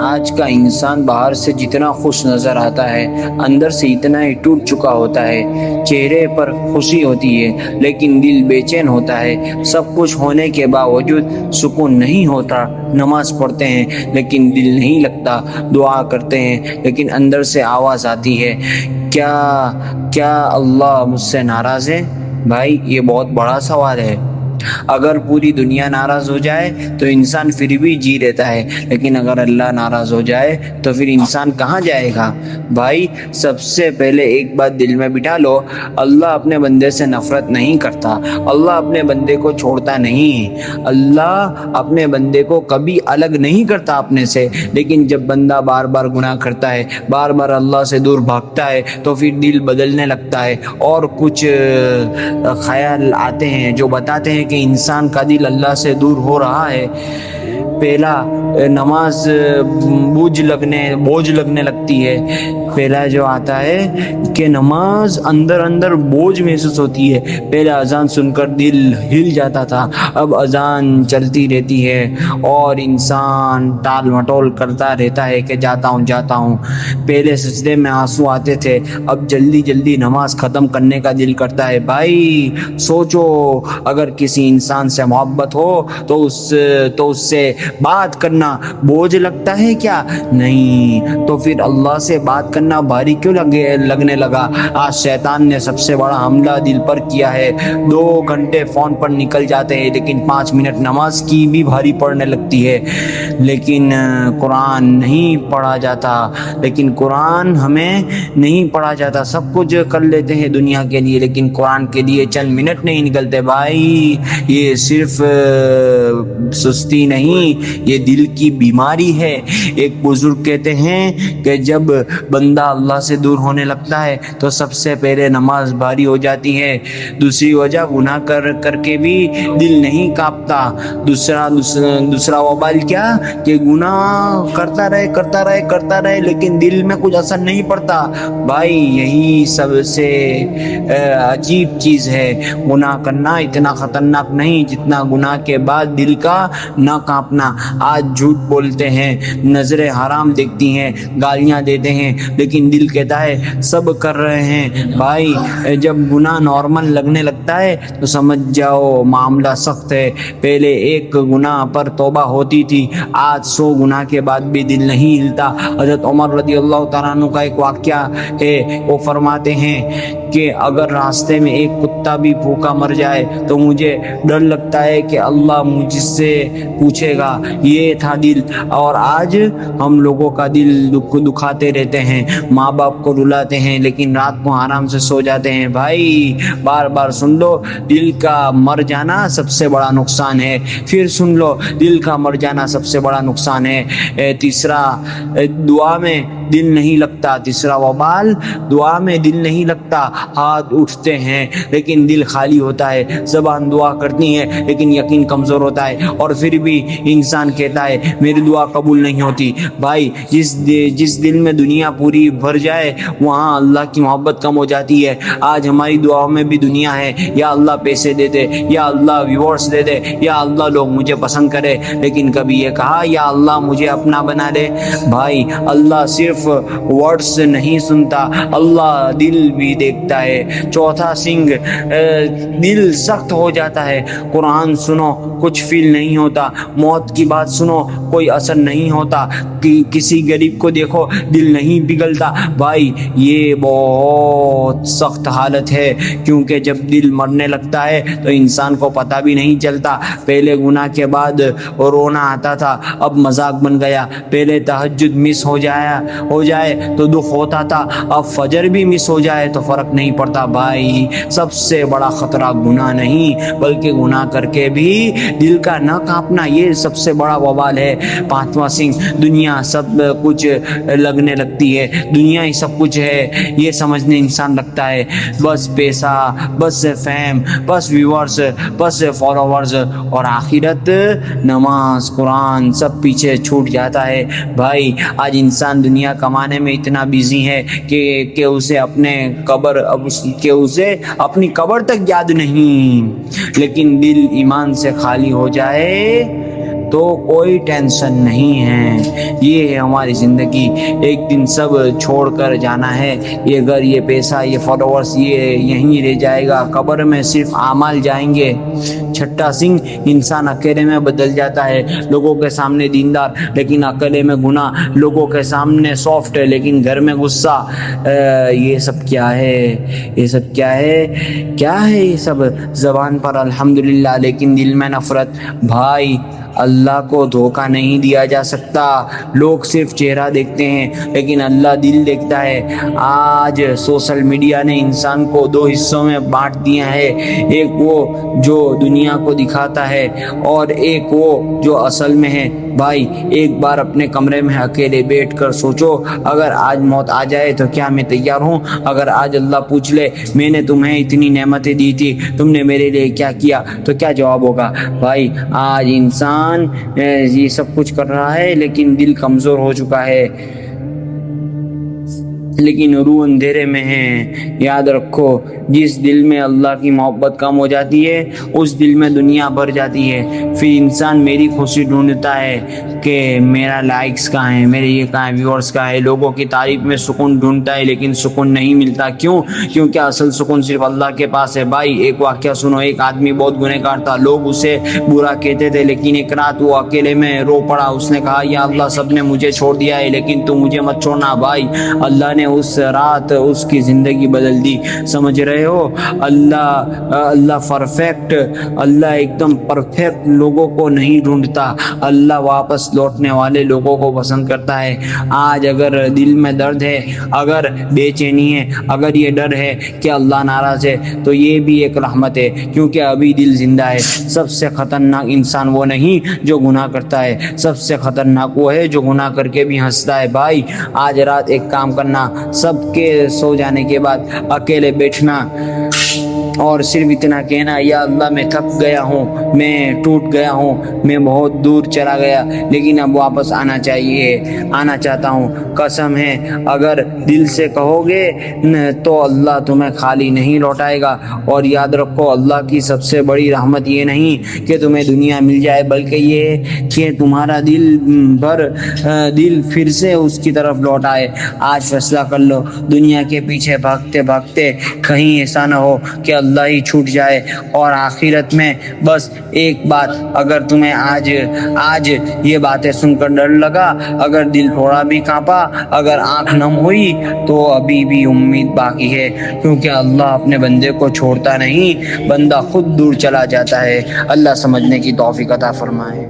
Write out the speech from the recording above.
آج کا انسان باہر سے جتنا خوش نظر آتا ہے اندر سے اتنا ہی ٹوٹ چکا ہوتا ہے۔ چہرے پر خوشی ہوتی ہے لیکن دل بے چین ہوتا ہے۔ سب کچھ ہونے کے باوجود سکون نہیں ہوتا۔ نماز پڑھتے ہیں لیکن دل نہیں لگتا۔ دعا کرتے ہیں لیکن اندر سے آواز آتی ہے، کیا اللہ مجھ سے ناراض ہے؟ بھائی یہ بہت بڑا سوال ہے۔ اگر پوری دنیا ناراض ہو جائے تو انسان پھر بھی جی لیتا ہے، لیکن اگر اللہ ناراض ہو جائے تو پھر انسان کہاں جائے گا؟ بھائی سب سے پہلے ایک بات دل میں بٹھا لو، اللہ اپنے بندے سے نفرت نہیں کرتا۔ اللہ اپنے بندے کو چھوڑتا نہیں۔ اللہ اپنے بندے کو کبھی الگ نہیں کرتا اپنے سے، لیکن جب بندہ بار بار گناہ کرتا ہے، بار بار اللہ سے دور بھاگتا ہے تو پھر دل بدلنے لگتا ہے اور کچھ خیال آتے ہیں جو بتاتے ہیں کہ انسان کا دل اللہ سے دور ہو رہا ہے۔ پہلا، نماز بوجھ لگنے لگتی ہے۔ پہلا جو آتا ہے کہ نماز اندر بوجھ محسوس ہوتی ہے۔ پہلے اذان سن کر دل ہل جاتا تھا، اب اذان چلتی رہتی ہے اور انسان ٹال مٹول کرتا رہتا ہے کہ جاتا ہوں۔ پہلے سجدے میں آنسو آتے تھے، اب جلدی نماز ختم کرنے کا دل کرتا ہے۔ بھائی سوچو، اگر کسی انسان سے محبت ہو تو اس سے بات کرنا بوجھ لگتا ہے کیا؟ نہیں، تو پھر اللہ سے بات کرنا بھاری کیوں لگنے لگا؟ آج شیطان نے سب سے بڑا حملہ دل پر کیا ہے۔ 2 گھنٹے فون پر نکل جاتے ہیں لیکن 5 منٹ نماز کی بھی بھاری پڑنے لگتی ہے۔ لیکن قرآن نہیں پڑھا جاتا، ہمیں نہیں پڑھا جاتا۔ سب کچھ کر لیتے ہیں دنیا کے لیے لیکن قرآن کے لیے چند منٹ نہیں نکلتے۔ بھائی یہ صرف سستی نہیں، یہ دل کی بیماری ہے۔ ایک بزرگ کہتے ہیں کہ جب بندہ اللہ سے دور ہونے لگتا ہے تو سب سے پہلے نماز بھاری ہو جاتی ہے۔ دوسری وجہ، گناہ کر کے بھی دل نہیں کانپتا۔ دوسرا وبال کیا کہ گناہ کرتا رہے لیکن دل میں کچھ اثر نہیں پڑتا۔ بھائی یہی سب سے عجیب چیز ہے۔ گناہ کرنا اتنا خطرناک نہیں جتنا گناہ کے بعد دل کا نہ کانپنا۔ آج جھوٹ بولتے ہیں، نظریں حرام دیکھتی ہیں، گالیاں دیتے ہیں، لیکن دل کہتا ہے سب کر رہے ہیں۔ بھائی جب گناہ نارمل لگنے لگتا ہے تو سمجھ جاؤ معاملہ سخت ہے۔ پہلے ایک گناہ پر توبہ ہوتی تھی، آج 100 گناہ کے بعد بھی دل نہیں ہلتا۔ حضرت عمر رضی اللہ تعالیٰ عنہ کا ایک واقعہ ہے، وہ فرماتے ہیں کہ اگر راستے میں ایک کتا بھی بھوکا مر جائے تو مجھے ڈر لگتا ہے کہ اللہ مجھ سے پوچھے گا۔ یہ تھا دل، اور آج ہم لوگوں کا دل دکھاتے رہتے ہیں، ماں باپ کو رلاتے ہیں لیکن رات کو آرام سے سو جاتے ہیں۔ بھائی بار سن لو، دل کا مر جانا سب سے بڑا نقصان ہے۔ پھر سن لو، دل کا مر جانا سب سے بڑا نقصان ہے۔ تیسرا، دعا میں دل نہیں لگتا۔ تیسرا وبال، دعا میں دل نہیں لگتا۔ ہاتھ اٹھتے ہیں لیکن دل خالی ہوتا ہے، زبان دعا کرتی ہے لیکن یقین کمزور ہوتا ہے، اور پھر بھی انسان کہتا ہے میری دعا قبول نہیں ہوتی۔ بھائی جس دل میں دنیا پوری بھر جائے وہاں اللہ کی محبت کم ہو جاتی ہے۔ آج ہماری دعاؤں میں بھی دنیا ہے، یا اللہ پیسے دے دے، یا اللہ ویورز دے دے، یا اللہ لوگ مجھے پسند کرے، لیکن کبھی یہ کہا یا اللہ مجھے اپنا بنا دے۔ بھائی اللہ صرف ورڈز نہیں سنتا، اللہ دل بھی دیکھتا ہے۔ چوتھا سنگ، دل سخت ہو جاتا ہے۔ قرآن سنو، کچھ فیل نہیں ہوتا۔ موت کی بات سنو، کوئی اثر نہیں ہوتا۔ کسی غریب کو دیکھو، دل نہیں پگھلتا۔ بھائی یہ بہت سخت حالت ہے، کیونکہ جب دل مرنے لگتا ہے تو انسان کو پتہ بھی نہیں چلتا۔ پہلے گناہ کے بعد رونا آتا تھا، اب مذاق بن گیا۔ پہلے تہجد مس ہو جائے تو دکھ ہوتا تھا، اب فجر بھی مس ہو جائے تو فرق نہیں پڑتا۔ بھائی سب سے بڑا خطرہ گناہ نہیں بلکہ گناہ کر کے بھی دل کا نہ کانپنا، یہ سب سے بڑا وبال ہے۔ پانچواں سنگ، دنیا سب کچھ لگنے لگتی ہے۔ دنیا ہی سب کچھ ہے یہ سمجھنے انسان لگتا ہے، بس پیسہ، بس فیم، بس ویورز، بس فالوورز، اور آخرت، نماز، قرآن سب پیچھے چھوٹ جاتا ہے۔ بھائی آج انسان دنیا کمانے میں اتنا بیزی ہے کہ اسے اپنی قبر تک یاد نہیں، لیکن دل ایمان سے خالی ہو جائے تو کوئی ٹینشن نہیں ہے. یہ ہے ہماری زندگی. ایک دن سب چھوڑ کر جانا ہے. یہ گھر، یہ پیسہ، یہ فالوورز، یہ یہیں رہ جائے گا. قبر میں صرف اعمال جائیں گے. چھٹا سنگھ، انسان اکیلے میں بدل جاتا ہے. لوگوں کے سامنے دیندار لیکن اکیلے میں گناہ. لوگوں کے سامنے سافٹ لیکن گھر میں غصہ. یہ سب کیا ہے؟ یہ سب کیا ہے؟ کیا ہے یہ سب؟ زبان پر الحمدللہ لیکن دل میں نفرت. بھائی، اللہ کو دھوکہ نہیں دیا جا سکتا. لوگ صرف چہرہ دیکھتے ہیں لیکن اللہ دل دیکھتا ہے. آج سوشل میڈیا نے انسان کو دو حصوں میں بانٹ دیا ہے. ایک وہ جو دنیا کو دکھاتا ہے اور ایک وہ جو اصل میں ہے. بھائی، ایک بار اپنے کمرے میں اکیلے بیٹھ کر سوچو، اگر آج موت آ جائے تو کیا میں تیار ہوں؟ اگر آج اللہ پوچھ لے، میں نے تمہیں اتنی نعمتیں دی تھی، تم نے میرے لیے کیا کیا، تو کیا جواب ہوگا؟ بھائی، آج انسان یہ سب کچھ کر رہا ہے لیکن دل کمزور ہو چکا ہے، لیکن روح اندھیرے میں ہے. یاد رکھو، جس دل میں اللہ کی محبت کم ہو جاتی ہے اس دل میں دنیا بھر جاتی ہے. پھر انسان میری خوشی ڈھونڈتا ہے کہ میرا لائکس کہاں ہے، میرے یہ کہاں ہے، ویورز کہاں ہے. لوگوں کی تعریف میں سکون ڈھونڈتا ہے لیکن سکون نہیں ملتا. کیوں؟ کیونکہ اصل سکون صرف اللہ کے پاس ہے. بھائی، ایک واقعہ سنو. ایک آدمی بہت گنہگار تھا. لوگ اسے برا کہتے تھے لیکن ایک رات وہ اکیلے میں رو پڑا. اس نے کہا، یا اللہ، سب نے مجھے چھوڑ دیا ہے لیکن تو مجھے مت چھوڑنا. بھائی، اللہ نے اس رات اس کی زندگی بدل دی. سمجھ رہے ہو؟ اللہ پرفیکٹ، اللہ ایک دم پرفیکٹ لوگوں کو نہیں ڈھونڈتا. اللہ واپس لوٹنے والے لوگوں کو پسند کرتا ہے. آج اگر دل میں درد ہے، اگر بے چینی ہے، اگر یہ ڈر ہے کہ اللہ ناراض ہے، تو یہ بھی ایک رحمت ہے کیونکہ ابھی دل زندہ ہے. سب سے خطرناک انسان وہ نہیں جو گناہ کرتا ہے، سب سے خطرناک وہ ہے جو گناہ کر کے بھی ہنستا ہے. بھائی، آج رات ایک کام کرنا، سب کے سو جانے کے بعد اکیلے بیٹھنا اور صرف اتنا کہنا، یا اللہ، میں تھک گیا ہوں، میں ٹوٹ گیا ہوں، میں بہت دور چلا گیا لیکن اب واپس آنا چاہتا ہوں. قسم ہے، اگر دل سے کہو گے تو اللہ تمہیں خالی نہیں لوٹائے گا. اور یاد رکھو، اللہ کی سب سے بڑی رحمت یہ نہیں کہ تمہیں دنیا مل جائے، بلکہ یہ کہ تمہارا دل پھر سے اس کی طرف لوٹ آئے. آج فیصلہ کر لو، دنیا کے پیچھے بھاگتے بھاگتے کہیں ایسا نہ ہو کہ اللہ ہی چھوٹ جائے. اور آخرت میں بس ایک بات، اگر تمہیں آج یہ باتیں سن کر ڈر لگا، اگر دل تھوڑا بھی کانپا، اگر آنکھ نم ہوئی، تو ابھی بھی امید باقی ہے. کیونکہ اللہ اپنے بندے کو چھوڑتا نہیں، بندہ خود دور چلا جاتا ہے. اللہ سمجھنے کی توفیق عطا فرمائے.